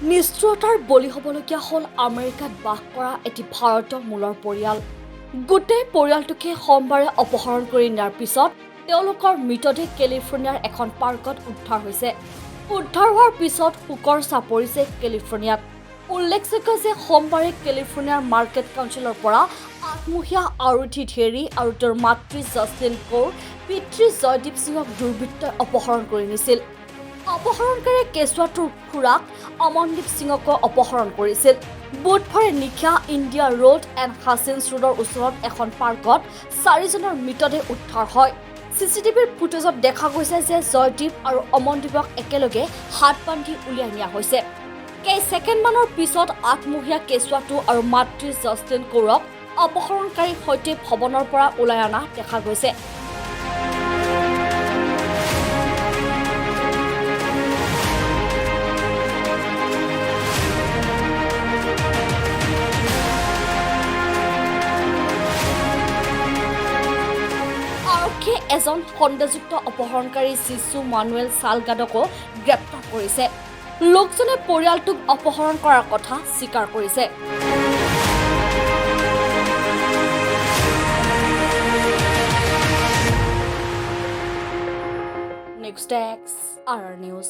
নিষ্ঠুৰতাৰ বলি হ'বলগীয়া হ'ল আমেৰিকাত বাস কৰা এটি ভাৰতীয় মূলৰ পৰিয়াল। গোটেই পৰিয়ালটোকে সোমবাৰে অপহৰণ কৰি নিয়াৰ পিছত তেওঁলোকৰ মৃতদেহ কেলিফৰ্ণিয়াৰ এখন পাৰ্কত উদ্ধাৰ হৈছে। উদ্ধাৰ হোৱাৰ পিছত শোকৰ চাপ পৰিছে কেলিফৰ্ণিয়াত। উল্লেখযোগ্য যে সোমবাৰে কেলিফৰ্ণিয়াৰ মাৰ্কেট কাউন্সিলৰ পৰা আত্মহীয়া আৰুধি ধেৰী আৰু তেওঁৰ মাতৃ জাষ্টিন কৌৰ, পিতৃ জয়দীপ সিঙক দুৰ্বৃত্তই অপহৰণ কৰি নিছিল। অপহৰণকাৰীয়ে কেঁচুৱাটোৰ খুৰাক অমনদীপ সিঙকো অপহৰণ কৰিছিল। বুধবাৰে নিশা ইণ্ডিয়া ৰোড এণ্ড হাছিন্স ৰোডৰ ওচৰত এখন পাৰ্কত 4জনৰ মৃতদেহ উদ্ধাৰ হয়। চিচিটিভিৰ ফুটেজত দেখা গৈছে যে জয়দীপ আৰু অমনদীপক একেলগে হাত বান্ধি উলিয়াই নিয়া হৈছে। কেইছেকেণ্ডমানৰ পিছত আত্মহীয়া কেঁচুৱাটো আৰু মাতৃ জাষ্টিন কৌৰক অপহৰণকাৰীৰ সৈতে ভৱনৰ পৰা ওলাই অনা দেখা গৈছে। আৰক্ষীয়ে এজন সন্দেহযুক্ত অপহৰণকাৰী জিছু মানুৱেল চালগাডকো গ্ৰেপ্তাৰ কৰিছে। লোকজনে পৰিয়ালটোক অপহৰণ কৰাৰ কথা স্বীকাৰ কৰিছে। Next desk R news.